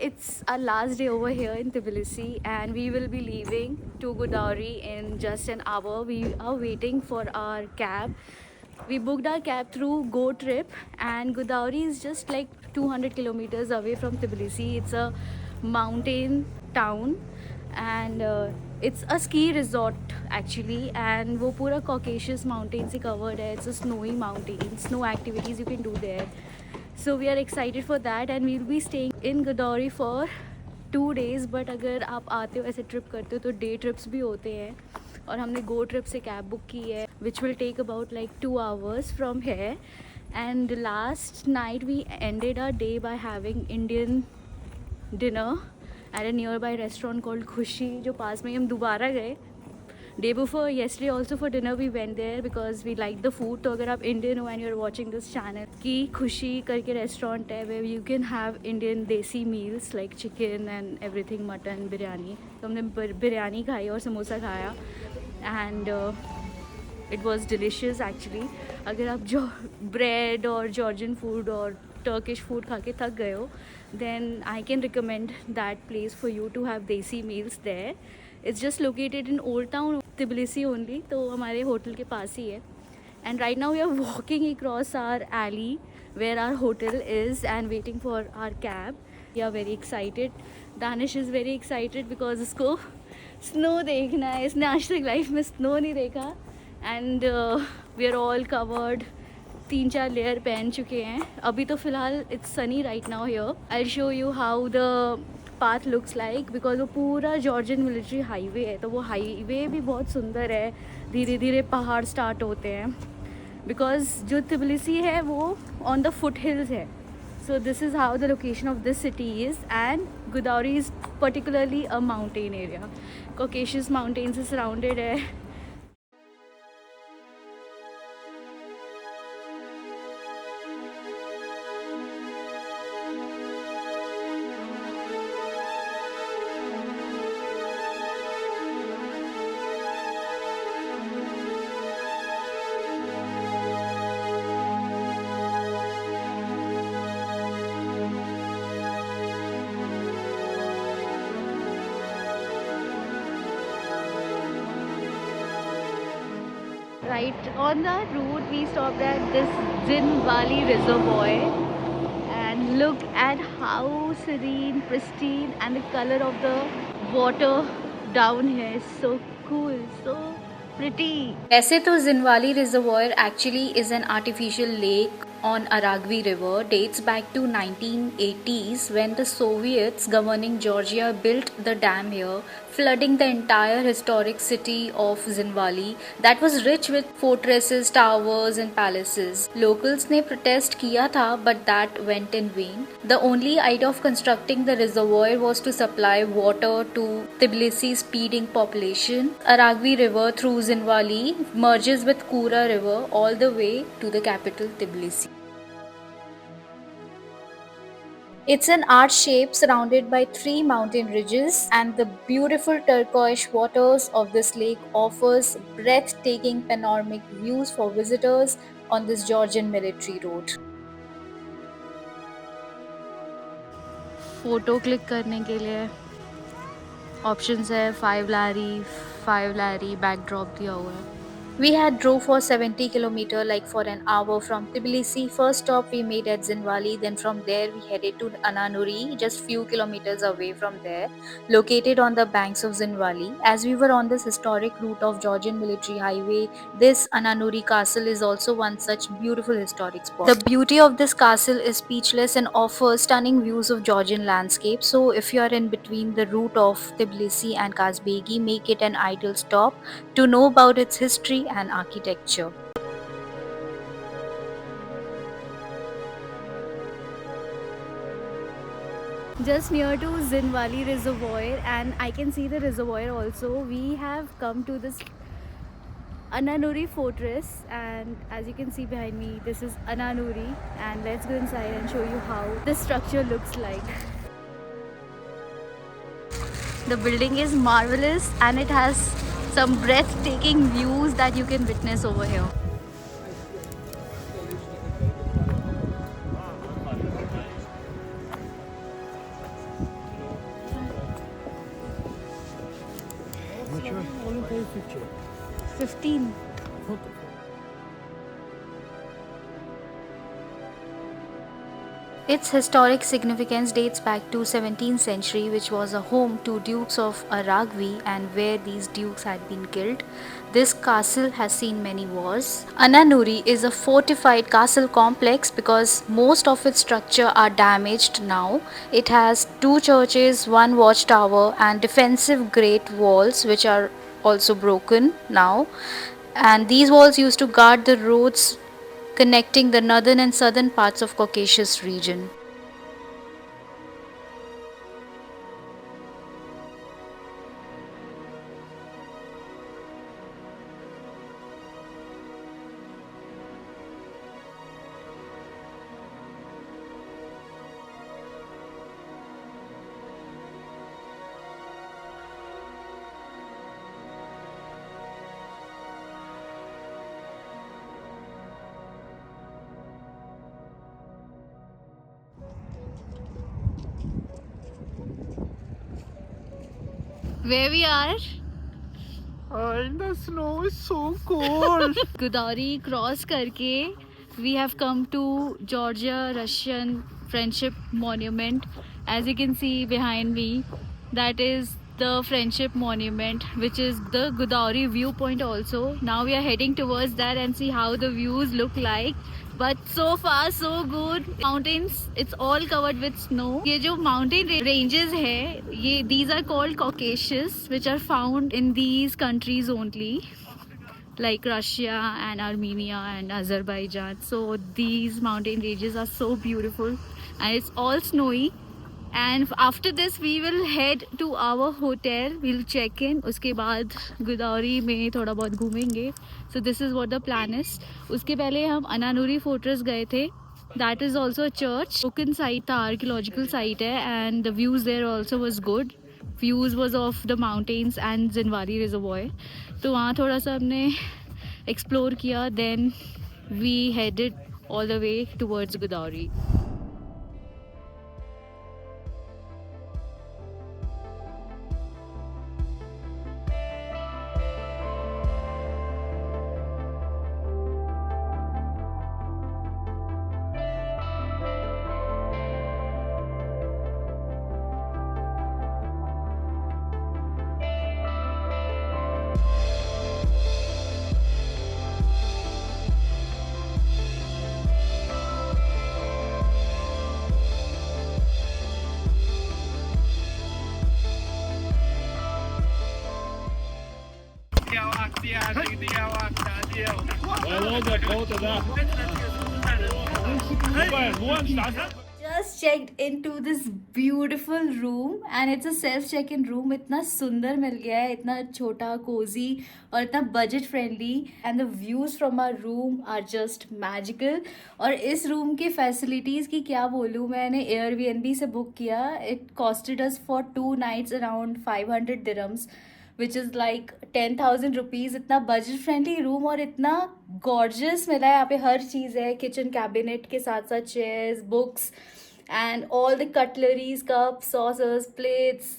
it's our last day over here in Tbilisi and we will be leaving to Godavari in just an hour. We are waiting for our cab. We booked our cab through Go Trip, and Godavari is just like 200 kilometers away from Tbilisi. It's a mountain town and it's a ski resort actually, and वो पूरा Caucasus mountain से covered है. It's a snowy mountain, snow activities you can do there. So we are excited for that and we'll be staying in Godavari for 2 days. But अगर आप आते हो ऐसे trip करते हो तो डे ट्रिप्स भी होते हैं, और हमने गो ट्रिप से कैब बुक की है which will take about like 2 hours from here. And last night we ended our day by having Indian dinner at a nearby restaurant called Khushi, जो पास में ही हम दोबारा गए. Day before yesterday also for dinner we went there because we liked the food. तो अगर आप Indian हो and you're watching this channel, की खुशी करके restaurant है where you can have Indian desi meals like chicken and everything, mutton, biryani. तो हमने बिरयानी खाई और समोसा खाया and it was delicious actually. अगर आप जो bread और Georgian food और Turkish food खा के थक गए हो, then I can recommend that place for you to have desi meals there. It's just located in Old Town, Tbilisi only, तो हमारे होटल के पास ही है. And right now we are walking across our alley where our hotel is and waiting for our cab. We are very excited. Danish is very excited because इसको snow देखना है. इसने आज तक लाइफ में snow नहीं देखा. And we are all covered. 3-4 layer पहन चुके हैं. अभी तो फ़िलहाल it's sunny right now here. I'll show you how the path looks like because वो पूरा जॉर्जियन मिलिट्री हाईवे है. तो वो हाईवे भी बहुत सुंदर है. धीरे धीरे पहाड़ स्टार्ट होते हैं बिकॉज जो तिबिलिसी है वो ऑन द फुट हिल्स है. So this is how the location of this city is. And Godavari is particularly a mountain area. Caucasus mountain से सराउंडेड है. Right on the route we stopped at this Zinwali Reservoir and look at how serene, pristine, and the color of the water down here is so cool, so pretty. ऐसे तो Zinwali Reservoir actually is an artificial lake on Aragvi River. Dates back to 1980s when the Soviets governing Georgia built the dam here, flooding the entire historic city of Zinwali that was rich with fortresses, towers and palaces. Locals ने protest किया था but that went in vain. The only idea of constructing the reservoir was to supply water to Tbilisi's speeding population. Aragvi River through Zinwali merges with Kura River all the way to the capital Tbilisi. It's an arch shape surrounded by 3 mountain ridges, and the beautiful turquoise waters of this lake offers breathtaking panoramic views for visitors on this Georgian military road. Photo click करने के लिए options है 5 लारी backdrop दिया हुआ है. We had drove for 70 km like for an hour from Tbilisi. First stop we made at Zinwali, then from there we headed to Ananuri, just few kilometers away from there, located on the banks of Zinwali. As we were on this historic route of Georgian military highway, this Ananuri castle is also one such beautiful historic spot. The beauty of this castle is speechless and offers stunning views of Georgian landscape. So if you are in between the route of Tbilisi and Kazbegi, make it an ideal stop to know about its history and architecture. Just near to Zinwali Reservoir, and I can see the reservoir also. We have come to this Ananuri fortress, and as you can see behind me, this is Ananuri, and let's go inside and show you how this structure looks like. The building is marvelous and it has some breathtaking views that you can witness over here. Sure. Only pay 50. 15. Okay. Its historic significance dates back to 17th century, which was a home to Dukes of Aragvi and where these dukes had been killed. This castle has seen many wars. Ananuri is a fortified castle complex because most of its structure are damaged now. It has two churches, one watchtower and defensive great walls which are also broken now. And these walls used to guard the roads connecting the northern and southern parts of Caucasus region. Where we are? The snow is so cold. Godavari cross करके we have come to Georgia Russian Friendship Monument. As you can see behind me, that is the Friendship Monument, which is the Godavari viewpoint also. Now we are heading towards that and see how the views look like. But so far so good. Mountains, it's all covered with snow. ये जो mountain ranges है, ये these are called Caucasus, which are found in these countries only, like Russia and Armenia and Azerbaijan. So these mountain ranges are so beautiful and it's all snowy. And after this we will head to our hotel. We'll check in. उसके बाद गोदावरी में थोड़ा बहुत घूमेंगे. So this is what the plan is. उसके पहले हम अनानुरी fortress गए थे. That is also a church. Broken site था, archaeological site है, and the views there also was good. Views was of the mountains and Zinwari reservoir. तो वहाँ थोड़ा सा हमने explore किया. Then we headed all the way towards Godavari. Just checked into this beautiful room and it's a self check-in room. इतना सुंदर मिल गया है, इतना छोटा, cozy और इतना budget friendly, and the views from our room are just magical. और इस room की facilities की क्या बोलूँ, मैंने Airbnb से book किया. It costed us for 2 nights around 500 dirhams, which is like 10,000 rupees. इतना बजट फ्रेंडली रूम और इतना गॉर्जियस मिला है. यहाँ पे हर चीज़ है, किचन कैबिनेट के साथ साथ chairs, books and all the cutleries, cups, saucers, plates,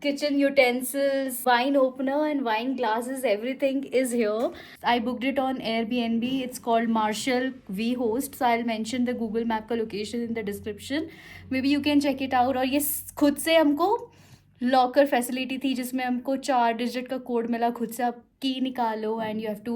kitchen utensils, wine opener and wine glasses, everything is here. I booked it on Airbnb. It's called Marshall V Host. So I'll mention the Google Map का location in the description. Maybe you can check it out. और ये खुद से हमको locker facility थी जिसमें हमको 4 digit का कोड मिला. खुद से आप की निकालो and you have to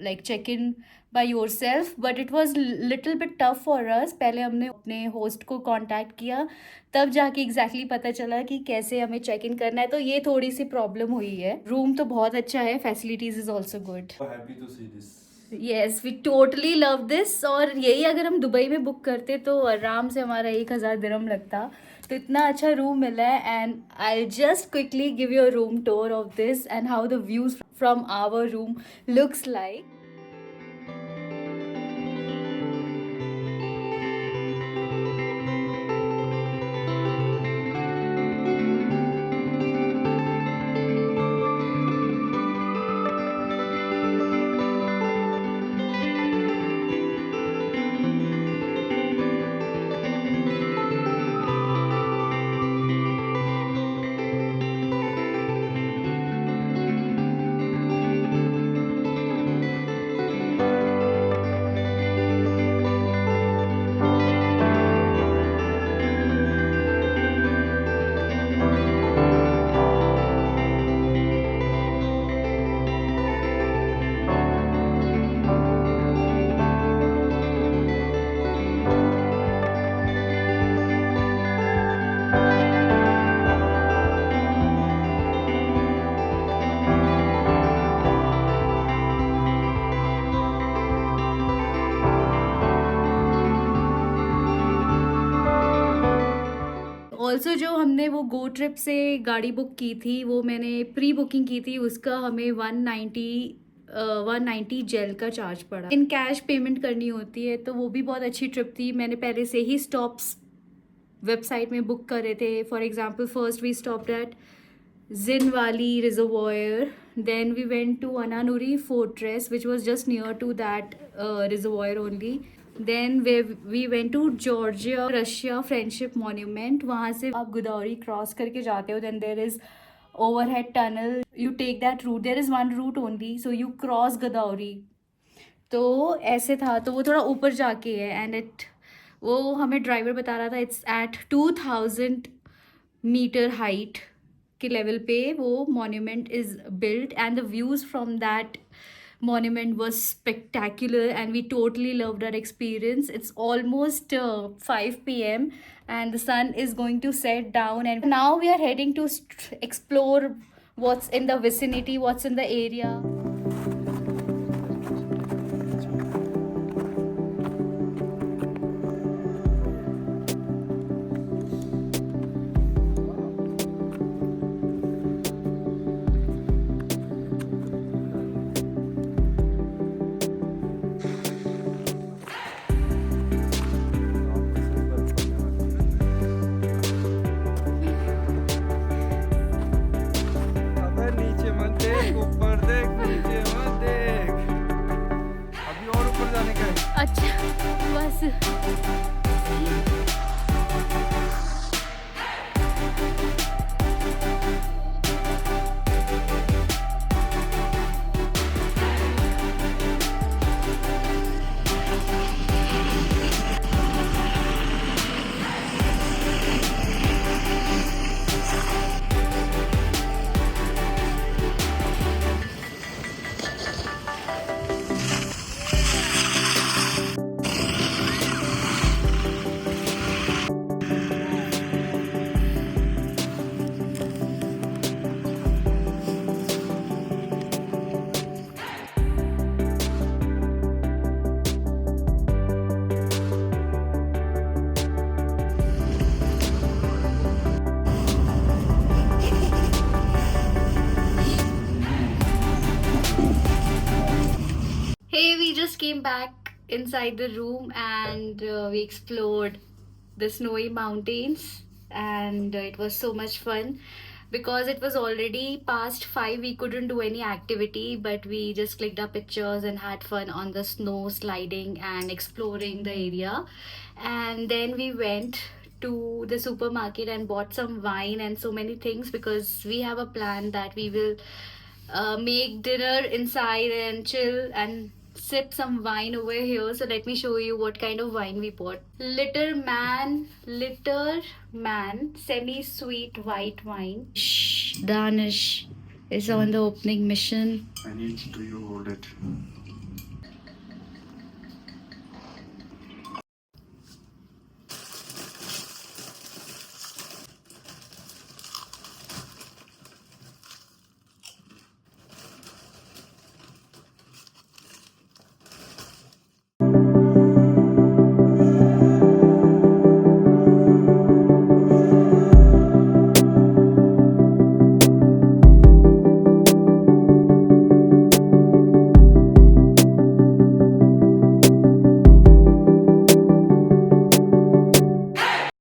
like check in by yourself. But it was little bit tough for us. पहले हमने अपने होस्ट को कांटेक्ट किया, तब जाके एग्जैक्टली पता चला कि कैसे हमें चेक इन करना है. तो ये थोड़ी सी प्रॉब्लम हुई है. रूम तो बहुत अच्छा है, facilities is also good. Happy to see this. Yes, we totally love this. और यही अगर हम दुबई में बुक करते तो आराम से हमारा 1,000 दिरहम लगता. तो इतना अच्छा रूम मिला है. And I just quickly give you a room tour of this and how the views from our room looks like. Also जो हमने वो गो ट्रिप से गाड़ी बुक की थी वो मैंने प्री बुकिंग की थी, उसका हमें 190 जेल का चार्ज पड़ा। इन कैश पेमेंट करनी होती है, तो वो भी बहुत अच्छी ट्रिप थी। मैंने पहले से ही स्टॉप्स वेबसाइट में बुक करे थे। For example first we stopped at Zinwali Reservoir. Then we went to Ananuri Fortress, which was just near to that reservoir only. Then we went to Georgia Russia Friendship Monument. वहाँ से आप Godavari cross करके जाते हो. Then there is overhead tunnel. You take that route. There is one route only, so you cross Godavari. तो ऐसे था, तो वो थोड़ा ऊपर जाके है एंड वो हमें ड्राइवर बता रहा था इट्स एट 2000 मीटर हाइट के लेवल पे वो monument is built and the views from that monument was spectacular and we totally loved our experience. It's almost 5 p.m. and the sun is going to set down, and now we are heading to explore what's in the vicinity, what's in the area. नीचे मत देख, ऊपर देख, नीचे मत देख। अभी और ऊपर जाने का है। अच्छा बस Hey, we just came back inside the room and we explored the snowy mountains, and it was so much fun because it was already past 5. We couldn't do any activity, but we just clicked our pictures and had fun on the snow sliding and exploring the area. And then we went to the supermarket and bought some wine and so many things because we have a plan that we will make dinner inside and chill and sip some wine over here. So let me show you what kind of wine we bought. Litter Man semi-sweet white wine. Danish is on the opening mission. I need to you hold it.